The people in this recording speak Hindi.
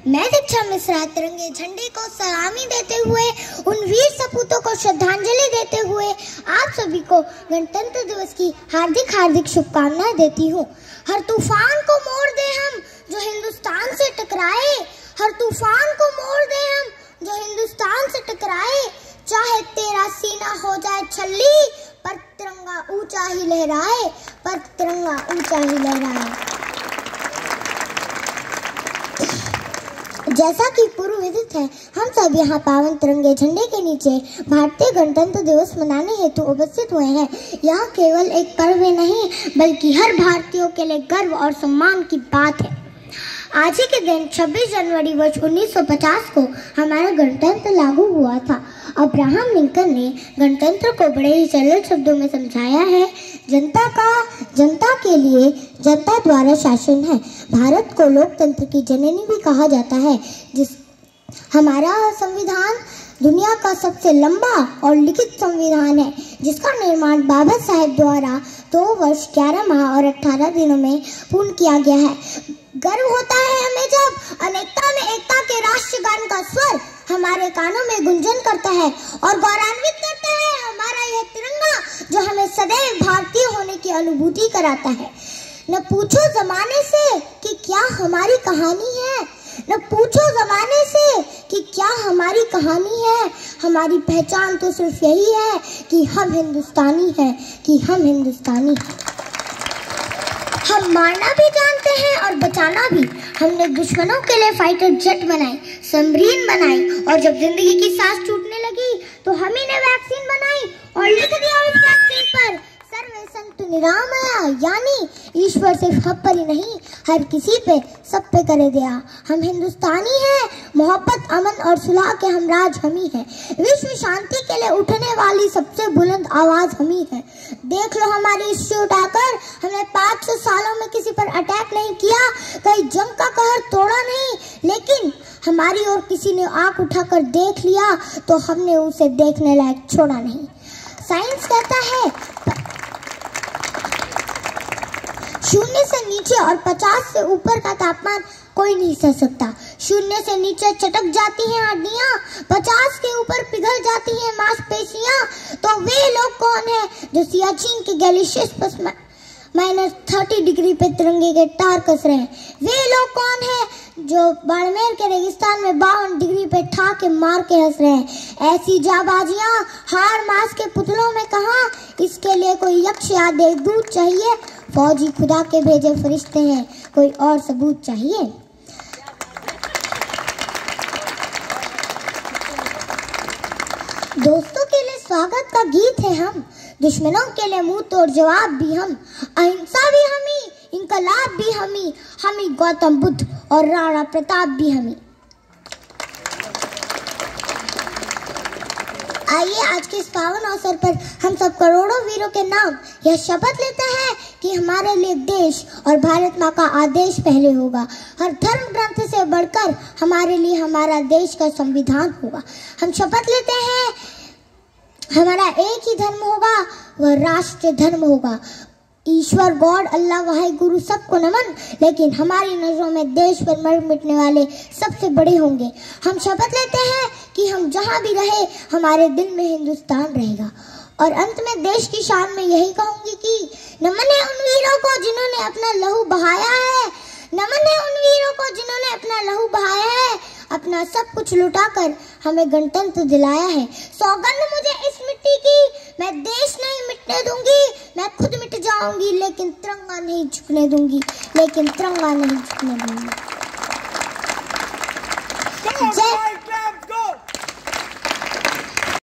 मैं दीक्षा मिश्रा तिरंगे झंडे को सलामी देते हुए, उन वीर सपूतों को श्रद्धांजलि देते हुए आप सभी को गणतंत्र दिवस की हार्दिक हार्दिक शुभकामनाएं देती हूँ। हर तूफान को मोड़ दे हम जो हिंदुस्तान से टकराए, हर तूफान को मोड़ दे हम जो हिंदुस्तान से टकराए। चाहे तेरा सीना हो जाए छल्ली, पर तिरंगा ऊंचा ही लहराए, पर तिरंगा ऊंचा ही लहराए। जैसा कि पूर्व विदित है, हम सब यहाँ पावन तिरंगे झंडे के नीचे भारतीय गणतंत्र दिवस मनाने हेतु उपस्थित हुए हैं। यह केवल एक पर्व नहीं बल्कि हर भारतीयों के लिए गर्व और सम्मान की बात है। आज ही के दिन 26 जनवरी वर्ष 1950 को हमारा गणतंत्र लागू हुआ था। अब्राहम लिंकन ने गणतंत्र को बड़े ही सरल शब्दों में समझाया है, जनता के लिए जनता द्वारा शासन है। भारत को लोकतंत्र की जननी भी कहा जाता है। हमारा संविधान दुनिया का सबसे लंबा और लिखित संविधान है, जिसका निर्माण बाबा साहेब द्वारा 2 वर्ष 11 माह और 18 दिनों में पूर्ण किया गया है। गर्व होता है हमें जब अनेकता में एकता के राष्ट्रगान का स्वर हमारे कानों में गुंजन करता है और गौरवान्वित करता है हमारा यह तिरंगा, जो हमें सदैव भारतीय होने की अनुभूति कराता है। न पूछो जमाने से कि क्या हमारी कहानी है, न पूछो जमाने से कि क्या हमारी कहानी है। हमारी पहचान तो सिर्फ यही है कि हम हिंदुस्तानी हैं, कि हम हिंदुस्तानी हैं। हम मारना भी जानते हैं और बचाना भी। हमने दुश्मनों के लिए फाइटर जेट बनाए, सबमरीन बनाई, और जब जिंदगी की सांस छूटने लगी तो हम ही ने वैक्सीन बनाई और लिख दिया उस वैक्सीन पर सर्वे संतु निरामया, यानी ईश्वर सिर्फ हम पर ही नहीं हर किसी पे, सब पे करे दया। हम हिंदुस्तानी हैं, मोहब्बत अमन और सुलह के हमराज हम ही हैं। विश्व शांति के लिए उठने वाली सबसे बुलंद आवाज हम ही है। देख लो हमारी हिस्ट्री उठाकर, हमने 500 सालों में किसी पर अटैक नहीं किया, कहीं जंग का कहर तोड़ा नहीं, लेकिन हमारी ओर किसी ने आंख उठाकर देख लिया तो हमने उसे देखने लायक छोड़ा नहीं। साइंस कहता है 0 से नीचे और 50 से ऊपर का तापमान कोई नहीं सह सकता। 0 से नीचे चटक जाती हैं हड्डियां, 50 के ऊपर पिघल जाती हैं मांसपेशियां। तो वे लोग कौन हैं जो सियाचिन के ग्लेशियर्स पर -30 डिग्री पे तिरंगे के तार कस रहे हैं? वे लोग कौन हैं जो बाड़मेर के रेगिस्तान में 52 डिग्री पे ठा के मार के हंस रहे हैं? ऐसी जाबाजियां हार मास के पुतलों में कहां? इसके लिए कोई यक्ष या देवदूत चाहिए? फौजी खुदा के भेजे फरिश्ते हैं, कोई और सबूत चाहिए? दोस्तों के लिए स्वागत का गीत है हम, दुश्मनों के लिए मुंह तोड़ जवाब भी हम, अहिंसा भी हमी, इनकलाब भी हमी गौतम बुद्ध और राणा प्रताप भी हमी। आइए आज के इस पावन अवसर पर हम सब करोड़ों वीरों के नाम यह शपथ लेते हैं कि हमारे लिए देश और भारत माँ का आदेश पहले होगा। हर धर्म ग्रंथ से बढ़कर हमारे लिए हमारा देश का संविधान होगा। हम शपथ लेते हैं हमारा एक ही धर्म होगा, वह राष्ट्र धर्म होगा। ईश्वर गॉड अल्लाह वाहे गुरु सबको नमन, लेकिन हमारी नजरों में देश पर मर मिटने वाले सबसे बड़े होंगे। हम शपथ लेते हैं कि हम जहां भी रहे हमारे दिल में हिंदुस्तान रहेगा। और अंत में देश की शान में यही कहूंगी कि नमन है उन वीरों को जिन्होंने अपना लहू बहाया है, नमन है उन वीरों को जिन्होंने अपना लहू बहाया है, अपना सब कुछ लुटाकर हमें गणतंत्र दिलाया है। सौगंध मुझे इस मिट्टी की, मैं देश नहीं मिटने दूंगी, मैं खुद मिट जाऊंगी लेकिन तिरंगा नहीं झुकने दूंगी, लेकिन तिरंगा नहीं झुकने दूंगी। जय